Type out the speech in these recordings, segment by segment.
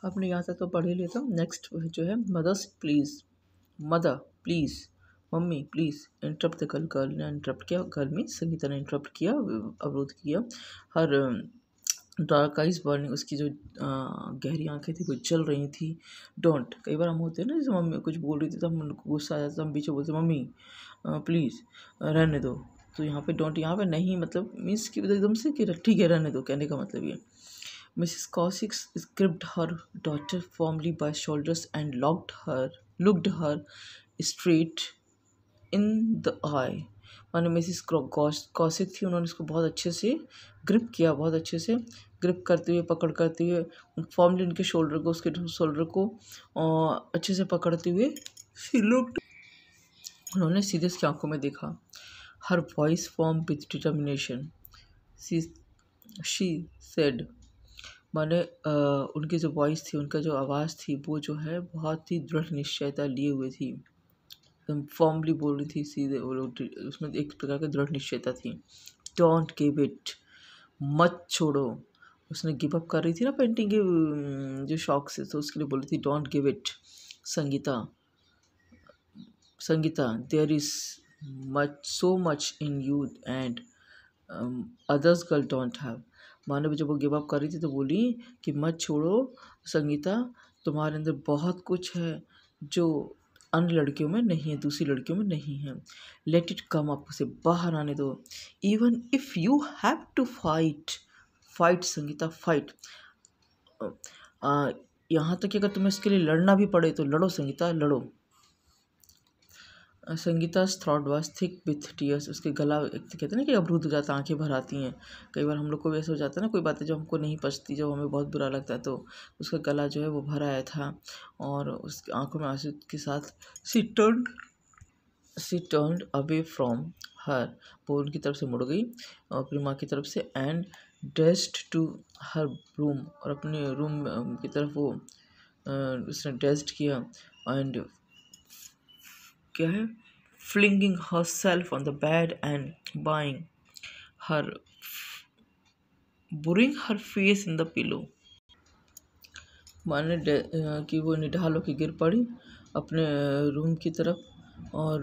आपने यहाँ तक तो पढ़ ही लिया था। नेक्स्ट जो है mothers please, mother please, mummy please interrupt the girl. Girl ने इंटरप्ट किया, गर्ल में संगीता ने इंटरप्ट किया, अवरोध किया। हर डार्क आइज बर्निंग, उसकी जो गहरी आंखें थी वो जल रही थी। डोंट, कई बार हम होते हैं ना, जैसे मम्मी कुछ बोल रही थी तो हम उनको गुस्सा आ जाता, हम पीछे बोलते मम्मी प्लीज़ रहने दो। तो यहाँ पे डोंट, यहाँ पे नहीं मतलब मीन्स कि एकदम से कि ठीक है रहने दो, कहने का मतलब ये। Mrs cos x gripped her daughter firmly by shoulders and looked her straight in the eye। माने मिसेस कॉसिक थी, उन्होंने इसको बहुत अच्छे से ग्रिप किया, बहुत अच्छे से ग्रिप करते हुए, पकड़ करते हुए फॉर्मली उनके शोल्डर को, उसके शोल्डर को अच्छे से पकड़ते हुए शी लुक्ड, उन्होंने सीधे उसकी आंखों में देखा। Her voice form with determination, she said, माने उनकी जो वॉइस थी, उनका जो आवाज़ थी वो जो है बहुत ही दृढ़ निश्चयता लिए हुए थी, एकदम फॉर्मली बोल रही थी सीधे वो लोग, उसमें एक प्रकार की दृढ़ निश्चयता थी। डोंट गिव इट, मत छोड़ो। उसने गिव अप कर रही थी ना पेंटिंग के जो शौक से, तो उसके लिए बोल रही थी don't give it. Sangeeta, Sangeeta there is much, so much in you and others girl don't have. मानो जब वो गिव अप कर रही थी तो बोली कि मत छोड़ो संगीता, तुम्हारे अंदर बहुत कुछ है जो अन्य लड़कियों में नहीं है, दूसरी लड़कियों में नहीं है। लेट इट कम अप, उसे बाहर आने दो। Even if you have to fight, fight Sangeeta fight. यहाँ तक कि अगर तुम्हें इसके लिए लड़ना भी पड़े तो लड़ो संगीता, लड़ो। Sangeeta's throat was thick with tears, उसके गला कहते हैं ना कि अवरुद्ध हो जाता, आंखें भर आती हैं। कई बार हम लोग को भी ऐसा हो जाता है ना, कोई बातें जो हमको नहीं पचती, जब हमें बहुत बुरा लगता है, तो उसका गला जो है वो भर आया था और उसकी आंखों में आंसू के साथ she turned away from her, वो उनकी तरफ से मुड़ गई और अपनी माँ की तरफ से, and dressed to her room, और अपने रूम की तरफ वो उसने ड्रेस्ड किया। एंड क्या है, flinging herself on the bed and burying her face in the pillow। माने कि वो निढाल होकर गिर पड़ी अपने रूम की तरफ, और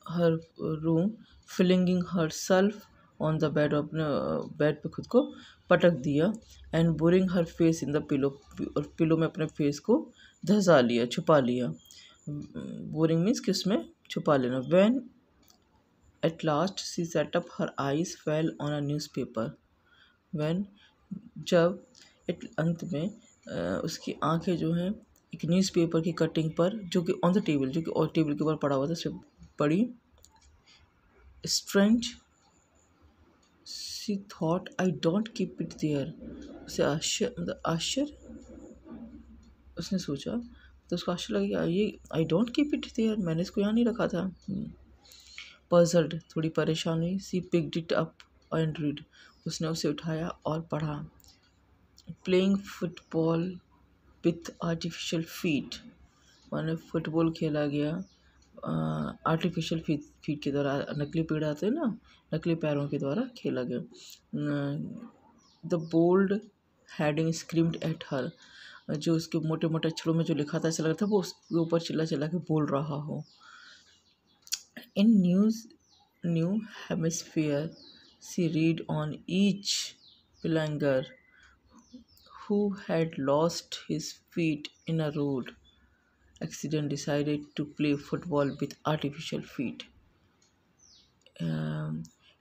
her room flinging herself on the bed, अपने बेड पे खुद को पटक दिया। And burying her face in the pillow, और पिलो में अपने फेस को धंसा लिया, छुपा लिया। बोरिंग मीन्स कि उसमें छुपा लेना। When at last she sat up, her eyes fell on a newspaper। When, जब अंत में उसकी आंखें जो हैं एक न्यूज़पेपर की कटिंग पर, जो कि ऑन द टेबल, जो कि और टेबल के ऊपर पड़ा हुआ था, उस पर पड़ी। Strange she thought, I don't keep it there. उसे आश्चर्य, उसने सोचा तो उसको आश्चर्य लगा, ये I don't keep it there, मैंने इसको यहाँ नहीं रखा था। पजल्ड, थोड़ी परेशान हुई। She picked it up and read, उसने उसे उठाया और पढ़ा। Playing football with artificial feet, माने फुटबॉल खेला गया आर्टिफिशियल फीट के द्वारा, नकली पेड़ आते हैं ना, नकली पैरों के द्वारा खेला गया। The bold heading screamed at her, जो उसके मोटे मोटे अक्षरों में जो लिखा था, ऐसा लग रहा था वो उसके ऊपर चिल्ला चिल्ला के बोल रहा हो। In New Hampshire, she read on each Pillanger who had lost his feet in a road accident decided to play football with artificial feet।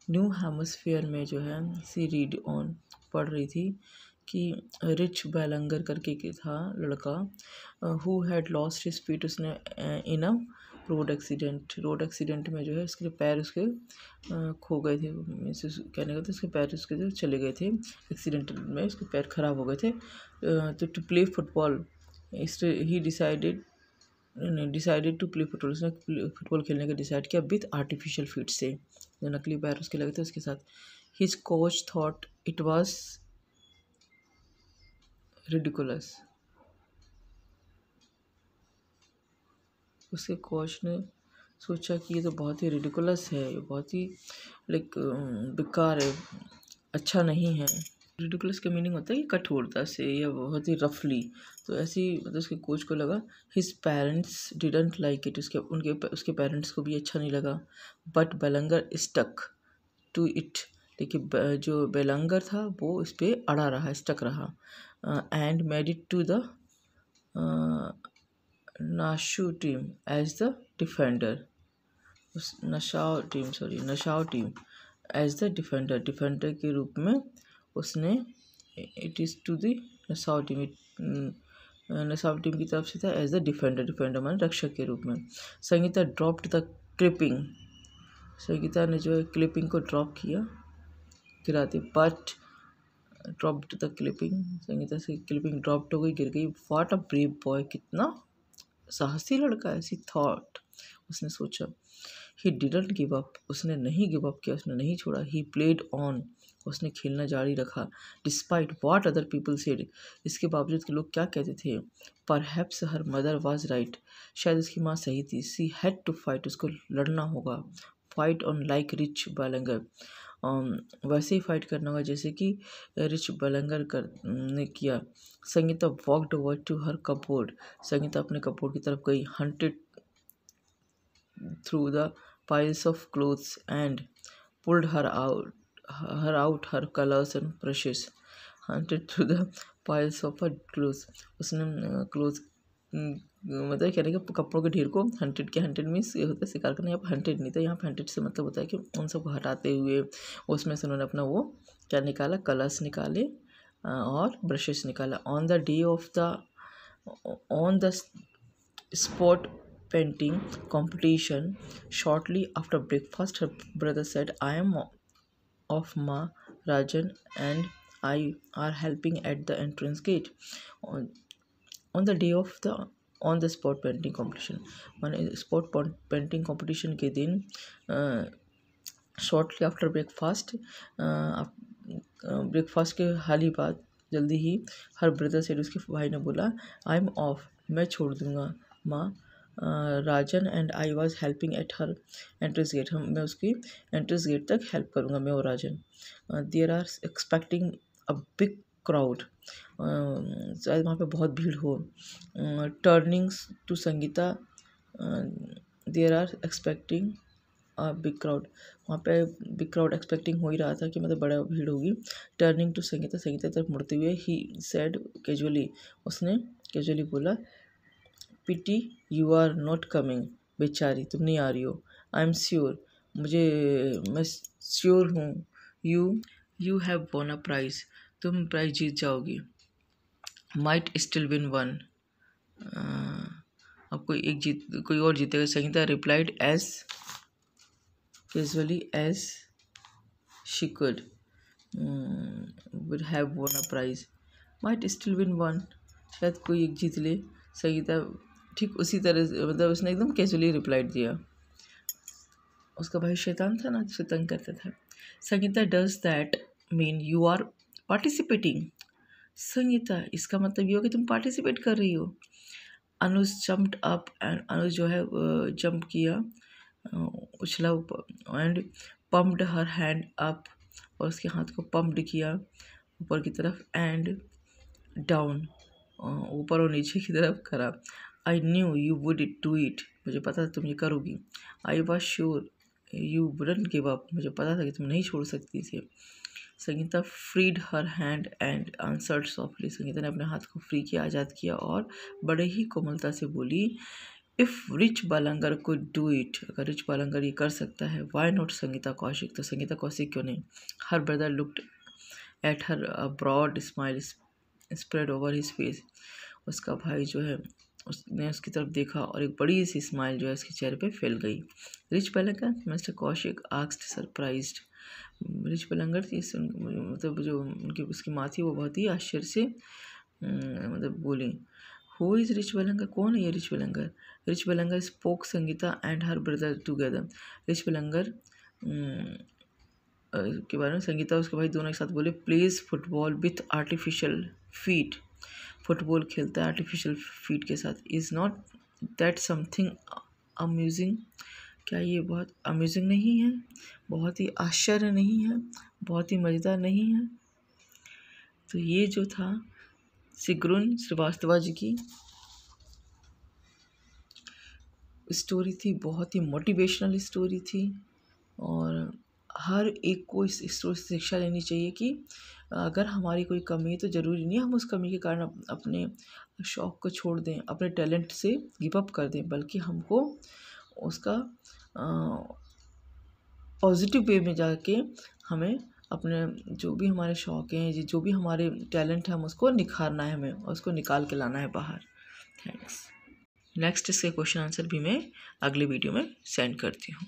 New hemisphere में जो है सी रीड ऑन पढ़ रही थी कि रिच बैलंगर करके के था लड़का, who had lost his feet, उसने इन अ रोड एक्सीडेंट में जो है उसके पैर उसके खो गए थे, कहने का था उसके पैर उसके जो चले गए थे, एक्सीडेंट में उसके पैर खराब हो गए थे। तो to play football, he decided to play football, उसने फुटबॉल खेलने का डिसाइड किया विथ आर्टिफिशियल फीट से, जो नकली पैर उसके लगे थे उसके साथ। His coach thought it was ridiculous, उसके कोच ने सोचा कि ये तो बहुत ही रिडिकुलस है, ये बहुत ही लाइक बेकार है, अच्छा नहीं है। रिडिकुलस का मीनिंग होता है कि कठोरता से या बहुत ही रफली। तो ऐसे ही मतलब उसके कोच को लगा his parents didn't like it, उसके पेरेंट्स को भी अच्छा नहीं लगा। बट बेलंगर स्टक टू इट, लेकिन जो बेलंगर था वो इस पर अड़ा रहा, स्टक रहा। And made it to the Nassau team as the defender, Nassau team as the defender के रूप में उसने it is to the Nassau team, Nassau team की तरफ से था एज द डिफेंडर माने रक्षक के रूप में। Sangeeta dropped the clipping, Sangeeta ने जो है क्लिपिंग को ड्रॉप किया, गिरा दी। But dropped the clipping, Sangeeta से क्लिपिंग ड्रॉप्ड हो गई, गिर गई। व्हाट अ ब्रेव बॉय, कितना साहसी लड़का है, सी थॉट, उसने सोचा। ही डिडंट गिव अप, उसने नहीं गिव अप किया, उसने नहीं छोड़ा। ही प्लेड ऑन, उसने खेलना जारी रखा। Despite what other people said, इसके बावजूद कि लोग क्या कहते थे। Perhaps her mother was right, शायद उसकी माँ सही थी। सी हैड टू फाइट, उसको लड़ना होगा। फाइट ऑन लाइक रिच बेलंगर, वैसे ही फाइट करना होगा जैसे कि रिच बेलंगर ने किया। Sangeeta walked over to her cupboard, Sangeeta अपने कपबोर्ड की तरफ गई। Hunted through the piles of clothes and pulled her out her colors and brushes. Hunted through the piles of her clothes, उसने क्लोथ मतलब कहने के कपड़ों के ढेर को हंटेड के, हंटेड मीन्स ये होता है शिकार करना। यहाँ पर हंटेड नहीं था, यहाँ पर हंटेड से मतलब होता है कि उन सबको हटाते हुए उसमें से उन्होंने अपना वो क्या निकाला, कलर्स निकाले और ब्रशेस निकाला। On the spot painting competition shortly after breakfast, her brother said, I am of Ma Rajan and I are helping at the entrance gate. On the day of the on the spot painting competition, माने spot painting competition के दिन shortly after breakfast, breakfast के हाल ही बाद जल्दी ही, her brother से उसके भाई ने बोला, आई एम ऑफ, मैं छोड़ दूंगा। माँ Rajan and I was helping at her entrance gate, मैं उसकी एंट्रेंस गेट तक हेल्प करूँगा, मैं और Rajan. There are expecting a big crowd, शायद वहाँ पे बहुत भीड़ हो। Turnings to Sangeeta, there are expecting big crowd, वहाँ पे बिग क्राउड एक्सपेक्टिंग हो ही रहा था कि मतलब बड़ा भीड़ होगी। टर्निंग टू संगीता, संगीता तरफ मुड़ते हुए, ही सेड कैजुअली, उसने कैजुअली बोला, pity you are not coming, बेचारी तुम नहीं आ रही हो। आई एम श्योर, मैं श्योर हूँ। You have won a prize, तुम प्राइज जीत जाओगी। माइट स्टिल विन वन, अब कोई और जीतेगा। Sangeeta replied as casually as she could, would have won a prize, might still win one, शायद कोई एक जीत ले। संगीता ठीक उसी तरह से मतलब उसने एकदम कैजुअली रिप्लाइड दिया। उसका भाई शैतान था ना, जिसे तंग करता था। Sangeeta does that mean you are participating, Sangeeta इसका मतलब ये हो कि तुम पार्टिसिपेट कर रही हो। Anuj jumped up, and Anuj जो है जंप किया, उछला and pumped her hand up, और उसके हाथ को पम्प्ड किया ऊपर की तरफ, एंड डाउन, ऊपर और नीचे की तरफ करा। I knew you would do it, मुझे पता था तुम ये करोगी। I was sure you wouldn't give up, मुझे पता था कि तुम नहीं छोड़ सकती इसे। Sangeeta freed her hand and answered softly, Sangeeta ने अपने हाथ को फ्री किया, आज़ाद किया और बड़े ही कोमलता से बोली, इफ़ रिच बालंगर को डू इट, अगर रिच बालंगर ये कर सकता है, वाई नॉट संगीता कौशिक, तो संगीता कौशिक क्यों नहीं। Her brother looked at her, a broad smile spread over his face, उसका भाई जो है उसने उसकी तरफ देखा और एक बड़ी सी स्माइल जो है उसके चेहरे पे फैल गई। Rich Balanger, mister Kaushik asked surprised, Rich Balanger थी मतलब जो उनकी उसकी माँ थी वो बहुत ही आश्चर्य से मतलब बोली, हु इज़ रिच बालंगर, कौन है ये Rich Balanger. Rich Balanger spoke Sangeeta and her brother together, Rich Balanger के बारे में संगीता और उसके भाई दोनों एक साथ बोले, plays football with artificial feet, football खेलता है आर्टिफिशियल फीट के साथ। Is not that something amusing, क्या ये बहुत अम्यूजिंग नहीं है, बहुत ही आश्चर्य नहीं है, बहुत ही मज़ेदार नहीं है। तो ये जो था सिगरुन श्रीवास्तवा जी की स्टोरी थी, बहुत ही मोटिवेशनल स्टोरी थी और हर एक को इस स्टोरी से शिक्षा लेनी चाहिए कि अगर हमारी कोई कमी है तो ज़रूरी नहीं हम उस कमी के कारण अपने शौक़ को छोड़ दें, अपने टैलेंट से गिव अप कर दें, बल्कि हमको उसका पॉजिटिव वे में जाके हमें अपने जो भी हमारे शौक़ हैं, जो भी हमारे टैलेंट है, हम उसको निखारना है, हमें उसको निकाल के लाना है बाहर। थैंक्स। नेक्स्ट इसके क्वेश्चन आंसर भी मैं अगले वीडियो में सेंड करती हूँ।